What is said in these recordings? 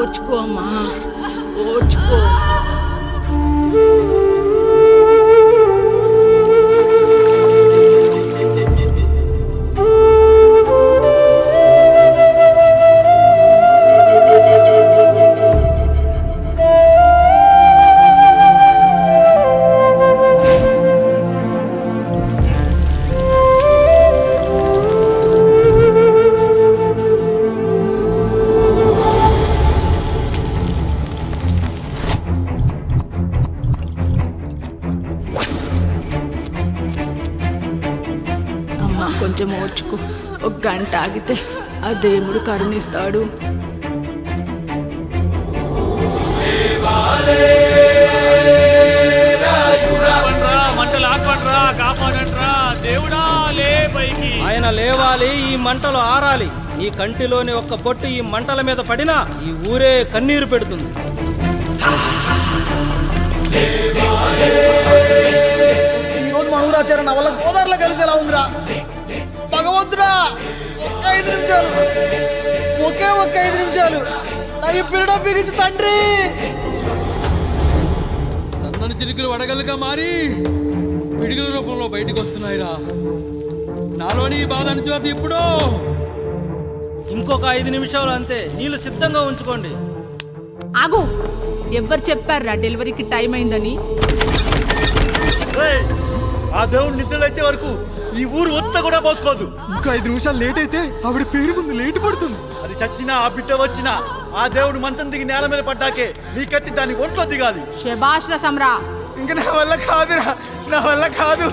ఓర్చుకో అమ్మా, ఓర్చుకో. కొంచెం ఓర్చుకో, ఒక గంట ఆగితే ఆ దేవుడు కరుణిస్తాడు. ఆయన లేవాలి, ఈ మంటలు ఆరాలి. ఈ కంటిలోని ఒక్క పొట్టు ఈ మంటల మీద పడినా ఈ ఊరే కన్నీరు పెడుతుంది. ఈరోజు మన ఊరాచారం నా వల్ల గోదావరిలో కలిసేలా ఉందిరా. భగవంతుడా, ఒక్క 5 నిమిషాలు, ఒక్క 5 నిమిషాలు నా ఈ పిల్లడ బిగించి తండ్రి. సన్నని చిరుకులు వడగలుగా మారి పిడుగుల రూపంలో బయటకు వస్తున్నాయిరా. నాలోని బాధ అనిచేది ఇప్పుడు. ఇంకొక 5 నిమిషాలు అంతే, నీళ్ళు సిద్ధంగా ఉంచుకోండి. ఆగు, ఎవరు చెప్పారా డెలివరీకి టైం అయిందని? ఆ దేవుడు నిద్ర లేచే వరకు ఈ ఊరు ఒత్త కూడా పోసుకోదు. ఇంకా 5 నిమిషాలు లేట్ అయితే ఆవిడ పేరు ముందు లేట్ పడుతుంది. అది చచ్చినా ఆ బిడ్డ వచ్చినా ఆ దేవుడు మంచం దిగి నేల మీద పడ్డాకే నీ కత్తి దాని ఒంట్లో దిగాలి. శభాష్ రా సమ్రా. ఇంకా నా వల్ల కాదురా, నా వల్ల కాదు.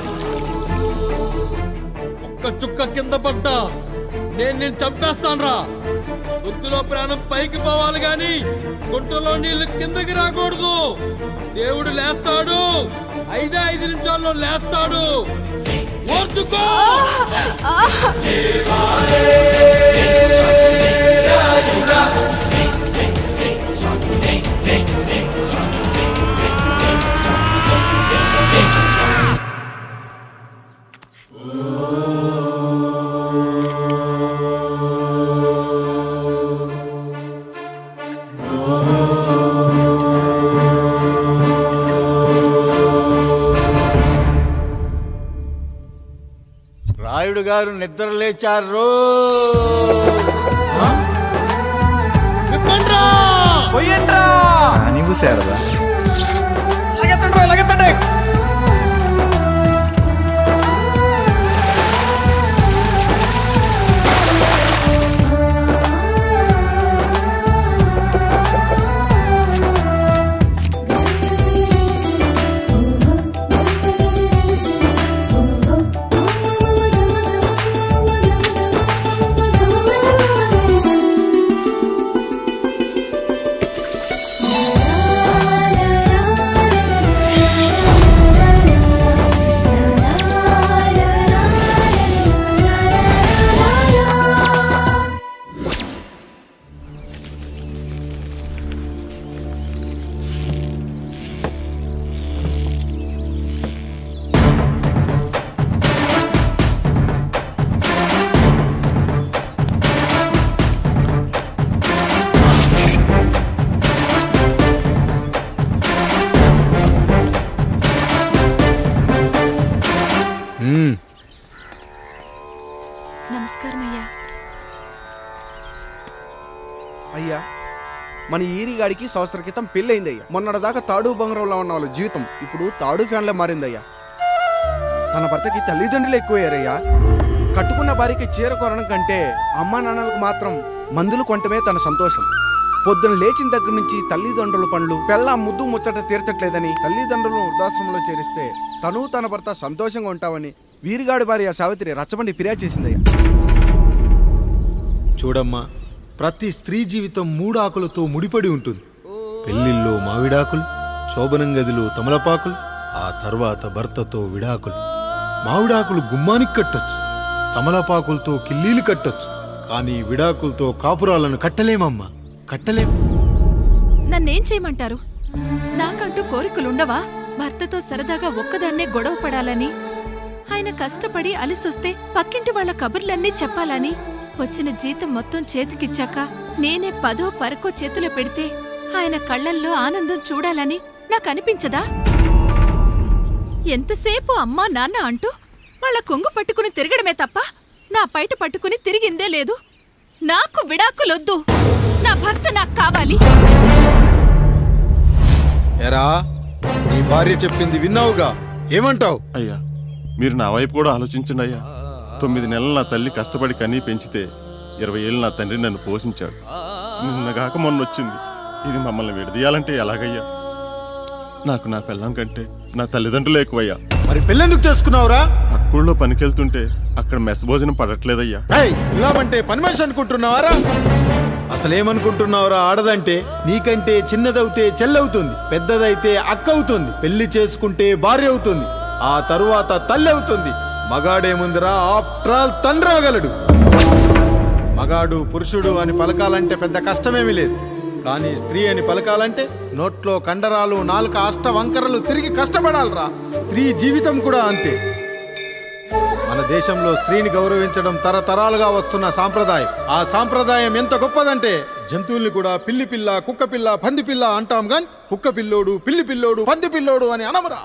ఒక్క చుక్క కింద పడ్డా నేను చంపేస్తానురా. గొంతులో ప్రాణం పైకి పోవాలి గాని గుంటలో నీళ్లు కిందకి రాకూడదు. దేవుడు లేస్తాడు, 5 నిమిషాల్లో లేస్తాడు. ఓర్చుకో. రాయుడు గారు నిద్ర లేచారు. నీవు శారదా లగెత్తండి. అయ్యా, మన ఈరిగాడికి సంవత్సరం క్రితం పెళ్ళయిందయ్యా. మొన్నటిదాకా తాడు బంగారంలో ఉన్న వాళ్ళ జీవితం ఇప్పుడు తాడు ఫ్యాన్లో మారిందయ్యా. తన భర్తకి తల్లిదండ్రులు ఎక్కువయ్యారయ్యా. కట్టుకున్న భార్యకి చీర కొనడం కంటే అమ్మా నాన్నలకు మాత్రం మందులు కొనటమే తన సంతోషం. పొద్దున లేచిన దగ్గర నుంచి తల్లిదండ్రుల పనులు, పెళ్ళ ముద్దు ముచ్చట తీర్చట్లేదని తల్లిదండ్రులను వృద్ధాశ్రమంలో చేరిస్తే తను తన భర్త సంతోషంగా ఉంటామని వీరిగాడి భార్య సావిత్రి రచ్చబండి ఫిర్యాదు చేసిందయ్యా. చూడమ్మా, ప్రతి స్త్రీ జీవితం 3 ఆకులతో ముడిపడి ఉంటుంది. పెళ్లిల్లో మావిడాకులు, శోభనం గదిలో తమలపాకులు, ఆ తర్వాత భర్తతో విడాకులు. మావిడాకులు గుమ్మానికి కట్టొచ్చు, తమలపాకులతో కిల్లీలు కట్టొచ్చు, కానీ విడాకులతో కాపురాలను కట్టలేమమ్మా, కట్టలేం. నన్నేం చేయమంటారు? నాకంటూ కోరికలుండవా? భర్తతో సరదాగా ఒక్కదాన్నే గొడవ పడాలని, ఆయన కష్టపడి అలిసొస్తే పక్కింటి వాళ్ల కబుర్లన్నీ చెప్పాలని, వచ్చిన జీతం మొత్తం చేతికిచ్చాక నేనే 10వ పరకో చేతిలో పెడితే ఆయన కళ్ళల్లో ఆనందం చూడాలని నాకనిపించదా? ఎంతసేపు అమ్మా నాన్న అంటూ వాళ్ళ కొంగు పట్టుకుని తిరగడమే తప్ప నా పైట పట్టుకుని తిరిగిందే లేదు. నాకు విడాకులొద్దు, నా భర్త నాకు కావాలి. ఎరా, నీ భార్య చెప్పింది విన్నావుగా, ఏమంటావు? అయ్యా, మీరు నా వైపు కూడా ఆలోచించండి అయ్యా. 9 నెలలు నా తల్లి కష్టపడి కనీ పెంచితే 20 ఏళ్ళు నా తండ్రి నన్ను పోషించాడు. నిన్నగాక మొన్నొచ్చింది. ఇది మమ్మల్ని విడదీయాలంటే ఎలాగయ్యా? నాకు నా పిల్లం కంటే నా తల్లిదండ్రులు ఎక్కువయ్యా. మరి పెళ్ళెందుకు చేసుకున్నావురా? పక్కూళ్ళో పనికెళ్తుంటే అక్కడ మెస్ భోజనం పడట్లేదయ్యా. ఇల్లామంటే పని మనిషి అనుకుంటున్నావారా? అసలేమనుకుంటున్నావురా? ఆడదంటే నీకంటే చిన్నదవుతే చెల్లవుతుంది, పెద్దదైతే అక్క అవుతుంది, పెళ్లి చేసుకుంటే భార్య అవుతుంది, ఆ తరువాత తల్లి అవుతుంది. మగాడేముందిరా, ఆఫ్టర్ ఆల్ తండ్రి అవ్వగలడు. మగాడు పురుషుడు అని పలకాలంటే పెద్ద కష్టమేమీ లేదు. కానీ స్త్రీ అని పలకాలంటే నోట్లో కండరాలు, నాలుక అష్టవంకరలు తిరిగి కష్టపడాలరా. స్త్రీ జీవితం కూడా అంతే. మన దేశంలో స్త్రీని గౌరవించడం తరతరాలుగా వస్తున్న సాంప్రదాయం. ఆ సాంప్రదాయం ఎంత గొప్పదంటే జంతువుల్ని కూడా పిల్లి పిల్ల, కుక్క పిల్ల, పంది పిల్ల అంటాం గాని కుక్క పిల్లోడు, పిల్లి పిల్లోడు, పంది పిల్లోడు అని అనమరా.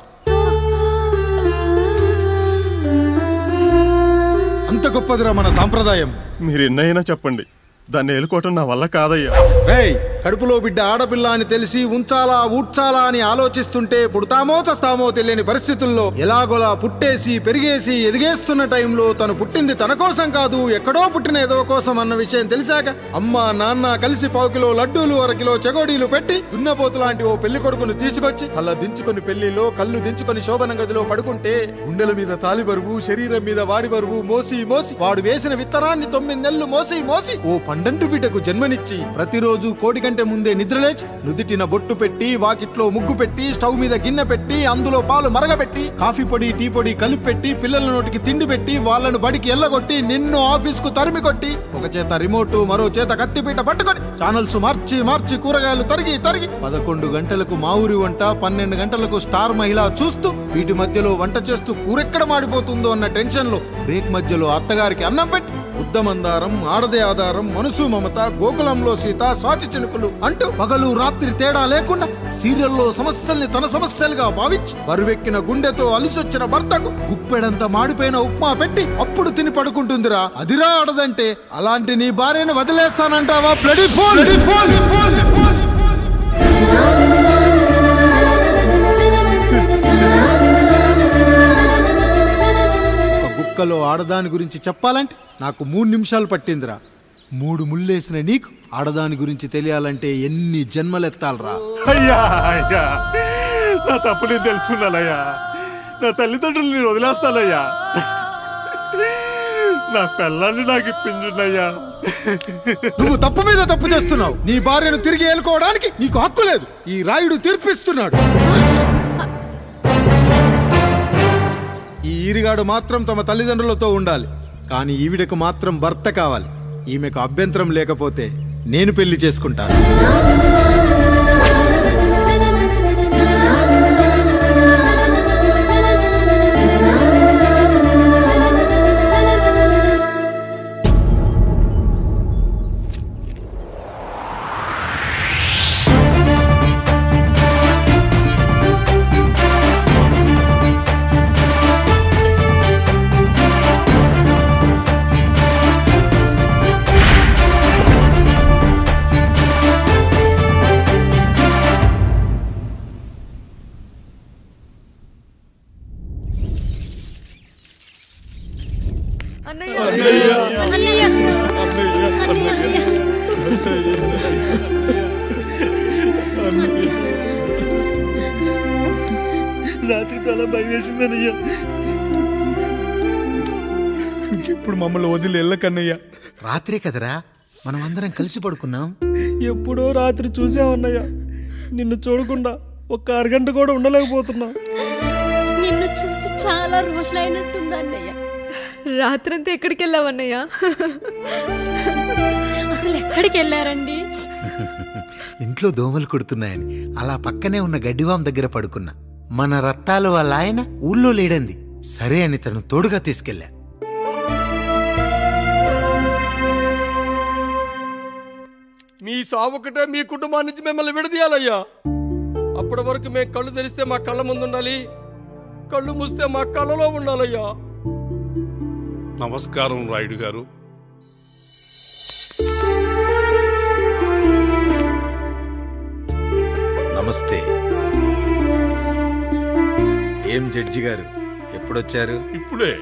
అంత గొప్పదిరా మన సాంప్రదాయం. మీరు ఎన్నైనా చెప్పండి, దాన్ని ఏలుకోవటం నా వల్ల కాదయ్యా. రేయ్, కడుపులో బిడ్డ ఆడపిల్ల అని తెలిసి ఉంచాలా ఊడ్చాలా అని ఆలోచిస్తుంటే పుడతామో చస్తామో తెలియని పరిస్థితుల్లో ఎలాగోలా పుట్టేసి పెరిగేసి ఎదిగేస్తున్న టైంలో తను పుట్టింది తన కోసం కాదు, ఎక్కడో పుట్టిన ఏదో కోసం అన్న విషయం తెలిసాక అమ్మ నాన్న కలిసి 1 కిలో లడ్డూలు, 1 కిలో చెగోడీలు పెట్టి దున్నపోతు లాంటి ఓ పెళ్లి కొడుకును తీసుకొచ్చి తల దించుకొని పెళ్లిలో కళ్ళు దించుకొని శోభన గదిలో పడుకుంటే గుండెల మీద తాలి బరువు, శరీరం మీద వాడి బరువు మోసి మోసి వాడు వేసిన విత్తనాన్ని 9 నెలలు మోసి మోసి ఓ పండంటు బిడ్డకు జన్మనిచ్చి ప్రతిరోజు కోడి కంటే ముందే నిద్రలేచి నుదిటిన బొట్టు పెట్టి, వాకిట్లో ముగ్గు పెట్టి, స్టవ్ మీద గిన్నె పెట్టి, అందులో పాలు మరగబెట్టి, కాఫీ పొడి టీ పొడి కలిపి పెట్టి, పిల్లల నోటికి తిండి పెట్టి, వాళ్ళను బడికి ఎల్లగొట్టి, నిన్ను ఆఫీస్ కు తరిమి కొట్టి, ఒక చేత రిమోట్ మరో చేత కత్తిపీట పట్టుకొని ఛానల్స్ మార్చి మార్చి కూరగాయలు తరిగి తరిగి 11 గంటలకు మా ఊరి వంట, 12 గంటలకు స్టార్ మహిళ చూస్తూ వీటి మధ్యలో వంట చేస్తూ కూరెక్కడ మాడిపోతుందో అన్న టెన్షన్ లో బ్రేక్ మధ్యలో అత్తగారికి అన్నం పెట్టి ఉద్దమందారం, ఆడదే ఆధారం, మనసు మమత, గోకులంలో సీత, స్వాతి చినుకులు అంటూ పగలు రాత్రి తేడా లేకుండా సీరియల్లో సమస్యల్ని తన సమస్యలుగా భావించి బరువెక్కిన గుండెతో అలిసొచ్చిన భర్తకు గుప్పెడంత మాడిపోయిన ఉప్మా పెట్టి అప్పుడు తిని పడుకుంటుందిరా. అదిరా ఆడదంటే. అలాంటి నీ భార్యను వదిలేస్తానంటావా? Bloody fool! గుక్కలో ఆడదాని గురించి చెప్పాలంటే నాకు 3 నిమిషాలు పట్టిందిరా. 3 ముళ్ళేసిన నీకు ఆడదాని గురించి తెలియాలంటే ఎన్ని జన్మలెత్తాలరా. అయ్యా అయ్యా, నా తప్పు నేను తెలుసుకున్నానయ్యా. నా తల్లిదండ్రులు నేను వదిలేస్తానయ్యా. నా పిల్లల్ని నాకు ఇప్పించున్నాయ్యా. నువ్వు తప్పు మీద తప్పు చేస్తున్నావు. నీ భార్యను తిరిగి ఏలుకోవడానికి నీకు హక్కు లేదు. ఈ రాయుడు తీర్పిస్తున్నాడు. ఈ ఈరిగాడు మాత్రం తమ తల్లిదండ్రులతో ఉండాలి, కానీ ఈవిడకు మాత్రం భర్త కావాలి. ఈమెకు అభ్యంతరం లేకపోతే నేను పెళ్లి చేసుకుంటాను. రాత్రి చాలా భయం వేసిందనయ్యా. ఇప్పుడు మమ్మల్ని వదిలి వెళ్ళకన్నయ్యా. రాత్రే కదరా మనం అందరం కలిసి పడుకున్నాం. ఎప్పుడో రాత్రి చూసామన్నయ్యా. నిన్ను చూడకుండా 1 అరగంట కూడా ఉండలేకపోతున్నా. నిన్ను చూసి చాలా రోజులైనట్టుంది అన్నయ్య. రాత్రంతా ఎక్కడికి వెళ్ళావన్నయ్యా? అసలు ఎక్కడికి వెళ్ళారండి? ఇంట్లో దోమలు కుడుతున్నాయని అలా పక్కనే ఉన్న గడ్డివాం దగ్గర పడుకున్నా. మన రత్తాలు వాళ్ళ ఆయన ఊళ్ళో లేడంది. సరే అని తను తోడుగా తీసుకెళ్ళా. సావుకటే మీ కుటుంబం నుంచి మిమ్మల్ని విడదీయాలయ్యా. అప్పటి వరకు మేము కళ్ళు తెరిస్తే మా కళ్ళ ముందు ఉండాలి, కళ్ళు మూస్తే మా కళ్ళలో ఉండాలయ్యా. నమస్కారం రాయుడు గారు. నమస్తే. ఏం జడ్జి గారు ఎప్పుడొచ్చారు? ఇప్పుడే.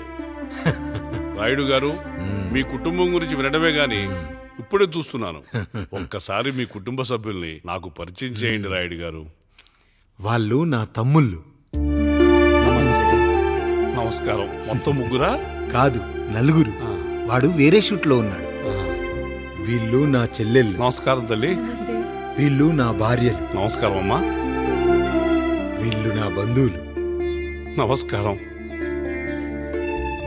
రాయుడు గారు, మీ కుటుంబం గురించి వినడమే గాని ఇప్పుడే చూస్తున్నాను. ఒక్కసారి మీ కుటుంబ సభ్యుల్ని నాకు పరిచయం చేయండి రాయుడు గారు. వాళ్ళు నా తమ్ముళ్ళు. నమస్కారం. మొత్తం ముగ్గురా? కాదు, నలుగురు. వాడు వేరే షూట్లో ఉన్నాడు. వీళ్ళు నా చెల్లెళ్ళు. నమస్కారం తల్లి. వీళ్ళు నా భార్యలు. నమస్కారం అమ్మా. వీళ్ళు నా బంధువులు. నమస్కారం.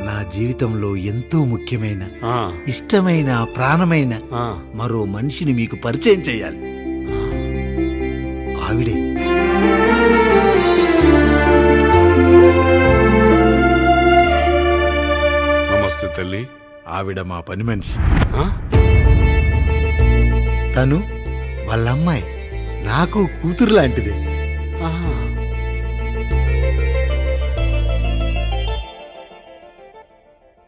నా జీవితంలో ఎంతో ముఖ్యమైన, ఇష్టమైన, ప్రాణమైన మరో మనిషిని మీకు పరిచయం చేయాలి. ఆవిడే. నమస్తే తల్లి. ఆవిడ మా పని మనిషి. తను వాళ్ళ అమ్మాయి. నాకు కూతురు లాంటిదే.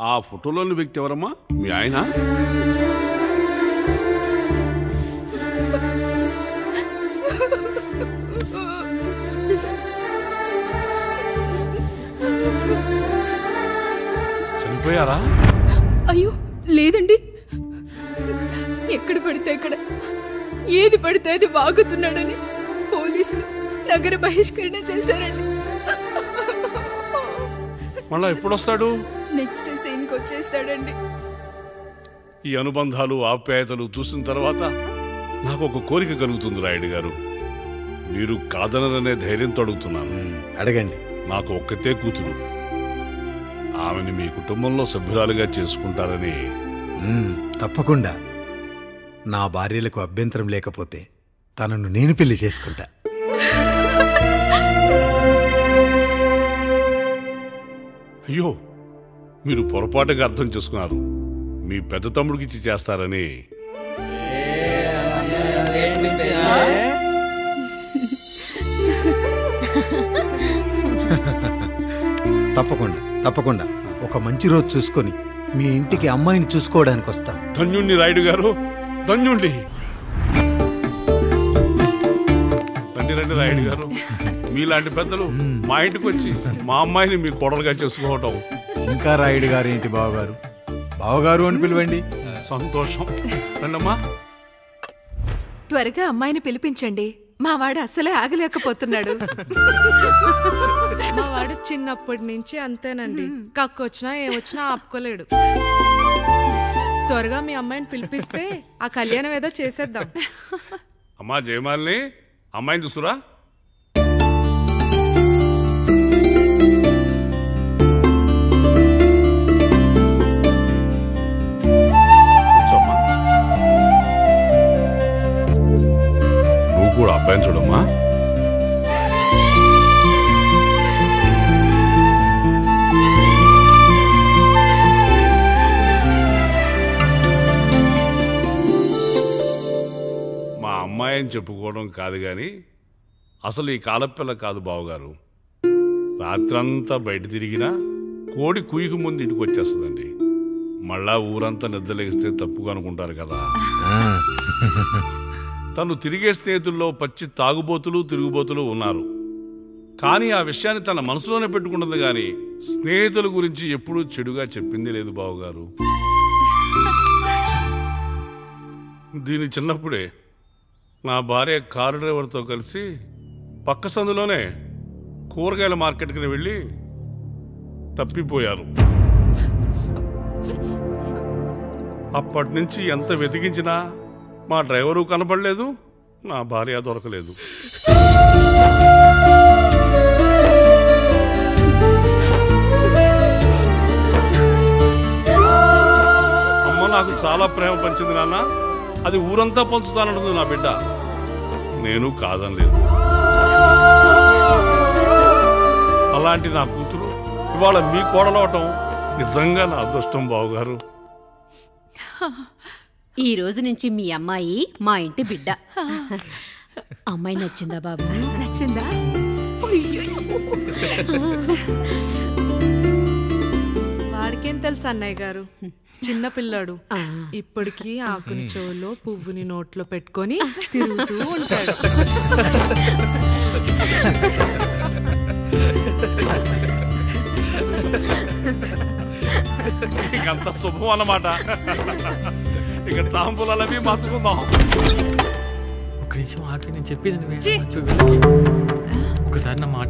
ఆ ఫోటోలోని వ్యక్తి ఎవరమ్మా? మీ ఆయన? చనిపోయారా? అయ్యో లేదండి. ఎక్కడ పడితే అక్కడ, ఏది పడితే అది వాగుతున్నాడని పోలీసులు నగర బహిష్కరణ చేశారండి. మళ్ళా ఎప్పుడొస్తాడు? నెక్స్ట్ సీన్కి వచ్చేస్తాడండి. ఈ అనుబంధాలు, ఆప్యాయతలు చూసిన తర్వాత నాకు ఒక కోరిక కలుగుతుంది రాయుడు గారు. మీరు కాదనరనే ధైర్యంతో అడుగుతున్నాను. అడగండి. నాకు ఒక్కతే కూతురు. ఆమెని మీ కుటుంబంలో సభ్యురాలుగా చేసుకుంటారని. తప్పకుండా. నా భార్యలకు అభ్యంతరం లేకపోతే తనను నేను పెళ్లి చేసుకుంటా. అయ్యో, మీరు పొరపాటుగా అర్థం చేసుకున్నారు. మీ పెద్ద తమ్ముడికి ఇచ్చి చేస్తారని. తప్పకుండా తప్పకుండా ఒక మంచి రోజు చూసుకొని మీ ఇంటికి అమ్మాయిని చూసుకోవడానికి వస్తాం. ధన్యుణ్ణి రాయుడు గారు, ధన్యుణ్ణి. రండి రండి రాయుడు గారు. మీలాంటి పెద్దలు మా ఇంటికి వచ్చి మా అమ్మాయిని మీ కోడలుగా చేసుకోవటం. ఇంకా రాయుడు గారు ఏంటి బావగారు? బావగారు అని పిలవండి. సంతోషం. రండమ్మా. త్వరగా అమ్మాయిని పిలిపించండి. మా వాడు అసలే ఆగలేకపోతున్నాడు. మా వాడు చిన్నప్పటి నుంచి అంతేనండి. కక్కొచ్చినా ఏమొచ్చినా ఆపుకోలేడు. త్వరగా మీ అమ్మాయిని పిలిపిస్తే ఆ కళ్యాణం ఏదో చేసేద్దాం. అమ్మా జయమాలిని, అమ్మాయిని చూసురా. నువ్వు కూడా అబ్బాయిని చూడమ్మా. మా అమ్మాయి అని చెప్పుకోవడం కాదు కానీ అసలు ఈ కాలపిల్ల కాదు బావగారు. రాత్రంతా బయట తిరిగినా కోడి కుయ్యకు ముందు ఇంటికి వచ్చేస్తుందండి. మళ్ళా ఊరంతా నిద్రలేగిస్తే తప్పుగా అనుకుంటారు కదా. తను తిరిగే స్నేహితుల్లో పచ్చి తాగుబోతులు, తిరుగుబోతులు ఉన్నారు. కానీ ఆ విషయాన్ని తన మనసులోనే పెట్టుకుంటుంది కానీ స్నేహితుల గురించి ఎప్పుడూ చెడుగా చెప్పింది లేదు బావగారు. దీని చిన్నప్పుడే నా భార్య కారు డ్రైవర్తో కలిసి పక్క సందులోనే కూరగాయల మార్కెట్కి వెళ్ళి తప్పిపోయారు. అప్పటి నుంచి ఎంత వెతికించినా మా డ్రైవరు కనపడలేదు, నా భార్య దొరకలేదు. అమ్మ నాకు చాలా ప్రేమ పంచింది నాన్న. అది ఊరంతా పంచుతానంటుంది నా బిడ్డ. నేను కాదనలేదు. అలాంటి నా కూతురు ఇవాళ మీ కోడలవటం నిజంగా నా అదృష్టం బావగారు. ఈ రోజు నుంచి మీ అమ్మాయి మా ఇంటి బిడ్డ. అమ్మాయి నచ్చిందా బాబు? నచ్చిందా? వాడికేం తెలుసు అన్నయ్య గారు, చిన్న పిల్లాడు. ఇప్పటికీ ఆకుని చెవులో పువ్వుని నోట్లో పెట్టుకొని తిరుగుతూ ఉంటాడు. ఇకంత శుభం అన్నమాట. ఇక తాంబూలాలవి మార్చుకుందాం. ఒక నిమిషం ఆఖరి నేను చెప్పేది ఒకసారి నా మాట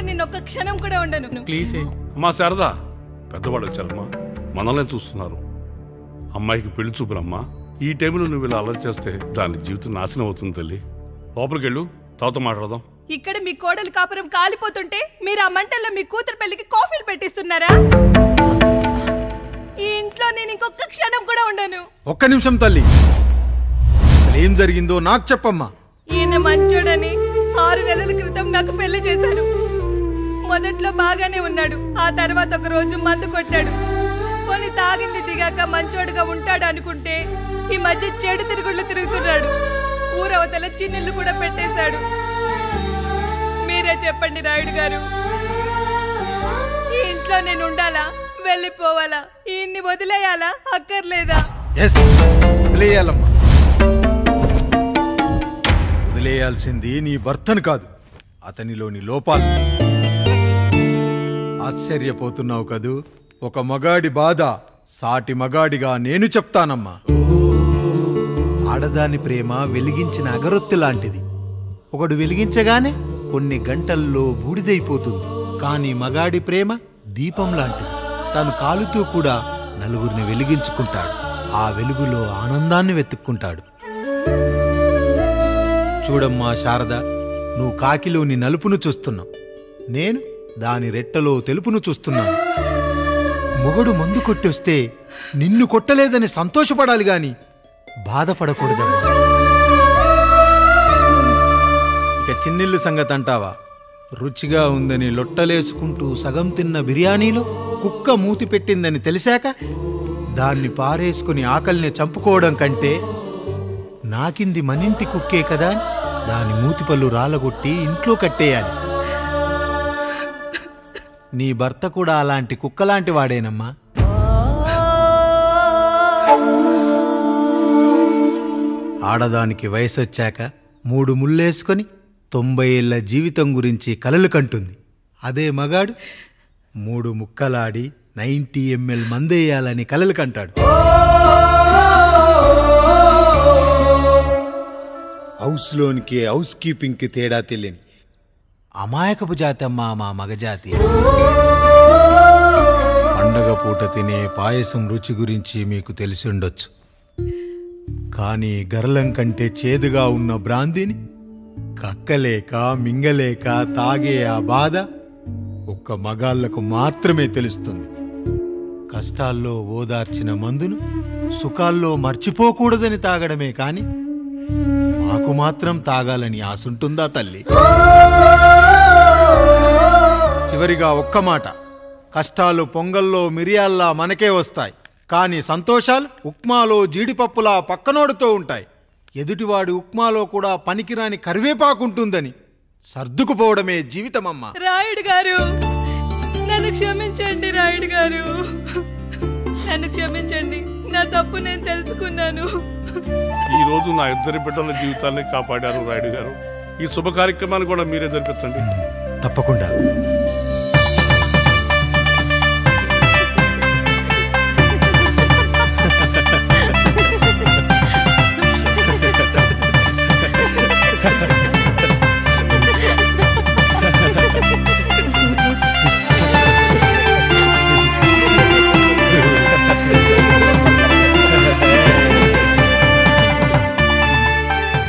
నేను ఒక్క క్షణం కూడా ఉండను. ప్లీజ్ అమ్మా శారదా, పెద్దవాళ్ళు వచ్చారమ్మా, మనల్ని చూస్తున్నారు. అమ్మాయికి పెళ్లి చూపురమ్మా. ఈ టైంలో నువ్వు ఇలా అలర్ట్ చేస్తే దాని జీవితం నాశనం అవుతుంది తల్లి. లోపలికి వెళ్ళు, తర్వాత మాట్లాడదాం. ఇక్కడ మీ కోడలు కాపురం కాలిపోతుంటే మీరు ఆ మంటల్లో మీ కూతురు పెళ్లికి కాఫీలు పెట్టిస్తున్నారా? ఈ ఇంట్లో నేను ఇంకొక క్షణం కూడా ఉండను. ఒక్క నిమిషం తల్లి, అసలేం జరిగిందో నాకు చెప్పమ్మా. ఈయన మంచోడని 6 నెలల క్రితం నాకు పెళ్లి చేశారు. మొదట్లో బాగానే ఉన్నాడు, ఆ తర్వాత ఒక రోజు మందు కొట్టాడు. కొని తాగింది దిగాక మంచోడుగా ఉంటాడు అనుకుంటే ఈ మధ్య చెడు తిరుగుళ్ళు తిరుగుతున్నాడు. ఊరవతల చిన్నుళ్ళు కూడా పెట్టేశాడు. మీరే చెప్పండి రాయుడు గారు, ఈ ఇంట్లో నేను ఉండాలా, వెళ్ళిపోవాలా, ఈయన్ని వదిలేయాలా, అక్కర్లేదా? వదిలేయాలమ్మా. వదిలేయాల్సింది నీ భర్తను కాదు, అతనిలోని లోపాలు. ఆశ్చర్యపోతున్నావు కదూ? ఒక మగాడి బాధ సాటి మగాడిగా నేను చెప్తానమ్మా. ఆడదాని ప్రేమ వెలిగించిన అగరొత్తి లాంటిది. ఒకడు వెలిగించగానే కొన్ని గంటల్లో బూడిదైపోతుంది. కానీ మగాడి ప్రేమ దీపం లాంటిది. తను కాలుతూ కూడా నలుగురిని వెలిగించుకుంటాడు. ఆ వెలుగులో ఆనందాన్ని వెతుక్కుంటాడు. చూడమ్మా శారద, నువ్వు కాకిలోని నలుపును చూస్తున్నావు, నేను దాని రెట్టలో తెలుపును చూస్తున్నాను. మొగడు మందు కొట్టొస్తే నిన్ను కొట్టలేదని సంతోషపడాలి గాని బాధపడకూడదమ్మా. ఇక చిన్నిల్లు సంగతి అంటావా? రుచిగా ఉందని లొట్టలేసుకుంటూ సగం తిన్న బిర్యానీలో కుక్క మూతి పెట్టిందని తెలిసాక దాన్ని పారేసుకుని ఆకలిని చంపుకోవడం కంటే నాకింది మనింటి కుక్కే కదా దాని మూతిపళ్ళు రాలగొట్టి ఇంట్లో కట్టేయాలి. నీ భర్త కూడా అలాంటి కుక్కలాంటి వాడేనమ్మా. ఆడదానికి వయసొచ్చాక 3 ముళ్ళేసుకొని 90 ఏళ్ల జీవితం గురించి కలలు కంటుంది. అదే మగాడు 3 ముక్కలాడి 90 ml మందేయాలని కలలు కంటాడు. హౌస్లోనికి హౌస్ కీపింగ్కి తేడా తెలియని అమాయకపు జాతి అమ్మా మా మగజాతి. పండగ పూట తినే పాయసం రుచి గురించి మీకు తెలిసి ఉండొచ్చు. కానీ గరళం కంటే చేదుగా ఉన్న బ్రాందీని కక్కలేక మింగలేక తాగే ఆ బాధ ఒక్క మగాళ్లకు మాత్రమే తెలుస్తుంది. కష్టాల్లో ఓదార్చిన మందును సుఖాల్లో మర్చిపోకూడదని తాగడమే కాని మాకు మాత్రం తాగాలని ఆశుంటుందా తల్లి? చివరిగా ఒక్క మాట, కష్టాలు పొంగల్లో మిరియాల్లా మనకే వస్తాయి, కానీ సంతోషాలు ఉప్మాలో జీడిపప్పులా పక్కనోడుతూ ఉంటాయి. ఎదుటివాడి ఉప్మాలో కూడా పనికిరాని కరివేపాకుంటుందని సర్దుకుపోవడమే జీవితమమ్మా. రాయుడు గారు, నన్ను క్షమించండి. రాయుడు గారు, నన్ను క్షమించండి. నా తప్పు నేను తెలుసుకున్నాను. ఈ రోజు నా 2 బిడ్డల జీవితాన్ని కాపాడారు రాయుడు గారు. ఈ శుభ కార్యక్రమాన్ని కూడా మీరే జరిపించండి. తప్పకుండా.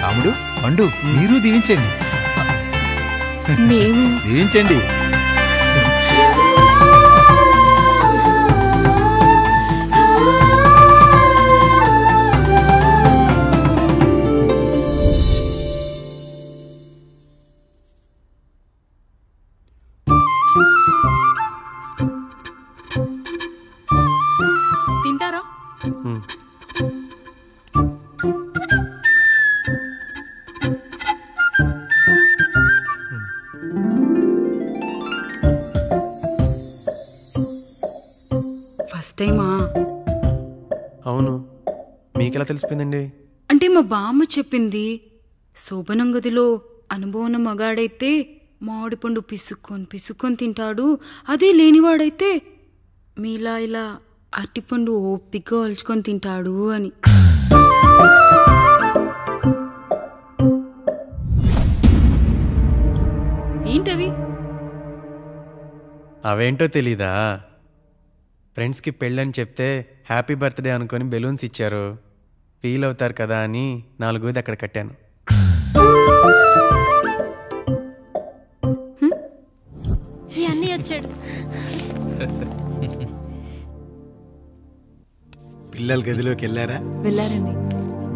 రాముడు, పండు, మీరు దీవించండి. దీవించండి. తింటారా? అవును, మీకెలా తెలిసిపోయిందండి? అంటే మా బామ్మ చెప్పింది. శోభనం గదిలో అనుభవం మగాడైతే మామిడిపండు పిసుక్కొని తింటాడు, అదే లేనివాడైతే మీలా ఇలా అరటిపండు ఓపిగ్గా ఒలుచుకొని తింటాడు అని. ఏంటవి? అవేంటో తెలీదా? ఫ్రెండ్స్కి పెళ్ళని చెప్తే హ్యాపీ బర్త్డే అనుకొని బెలూన్స్ ఇచ్చారు, ఫీల్ అవుతారు కదా అని 4 అక్కడ కట్టాను. ఈ అన్నయ్య వచ్చాడు. పిల్లలు గదిలోకి వెళ్ళారా? వెళ్ళారండి.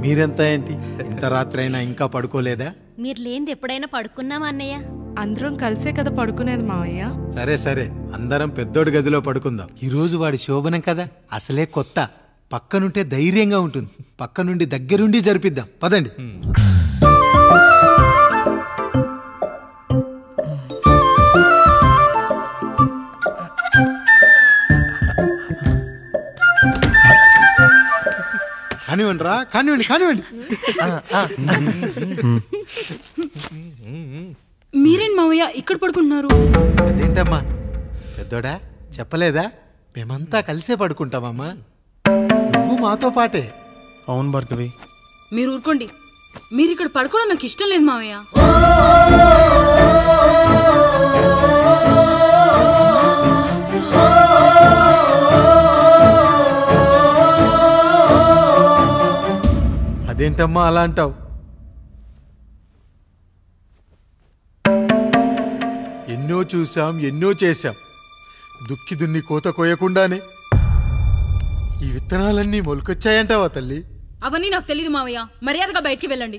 మీరెంత ఏంటి ఇంత రాత్రి అయినా ఇంకా పడుకోలేదా? మీరు లేనిది ఎప్పుడైనా పడుకున్నామా అన్నయ్య? అందరం కలిసే కదా పడుకునేది మావయ్య. సరే సరే, అందరం పెద్దోడి గదిలో పడుకుందాం. ఈ రోజు వాడి శోభనం కదా, అసలే కొత్త. పక్కనుంటే ధైర్యంగా ఉంటుంది, పక్క నుండి దగ్గరుండి జరిపిద్దాం. పదండి. కానివ్వండి రా, కానివ్వండి కానివ్వండి. మీరేంటి మావయ్య ఇక్కడ పడుకుంటున్నారు? అదేంటమ్మా పెద్దోడా, చెప్పలేదా? మేమంతా కలిసే పడుకుంటామమ్మా, నువ్వు మాతో పాటే. అవును భార్గవి. మీరు ఊరుకోండి, మీరు ఇక్కడ పడుకోవడం నాకు ఇష్టం లేదు మావయ్య. అదేంటమ్మా అలా అంటావు? ఎన్నో చూసాం, ఎన్నో చేశాం, దుక్కి దున్ని కోత కోయకుండానే ఈ విత్తనాలన్నీ మొలకొచ్చాయంటావా తల్లి? అవన్నీ నాకు తెలీదు మావయ్య, మర్యాదగా బయటికి వెళ్ళండి.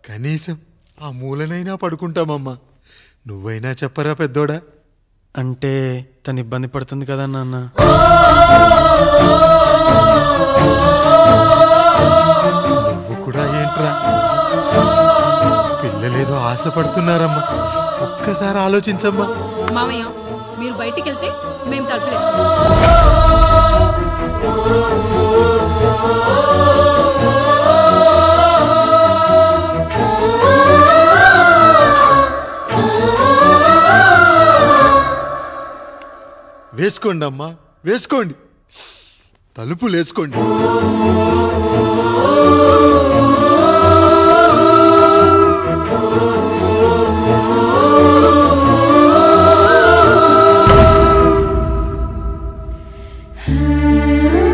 కనీసం ఆ మూలనైనా పడుకుంటామమ్మా, నువ్వైనా చెప్పరా పెద్దోడా? అంటే తను ఇబ్బంది పడుతుంది కదా నాన్న. నువ్వు కూడా ఏంట్రా, పిల్లలేదో ఆశపడుతున్నారమ్మా, ఒక్కసారి ఆలోచించమ్మా. మావయ్య మీరు బయటికి వెళ్తే మేము తలుపులేస్తాం. వేసుకోండి అమ్మా, వేసుకోండి, తలుపులు వేసుకోండి.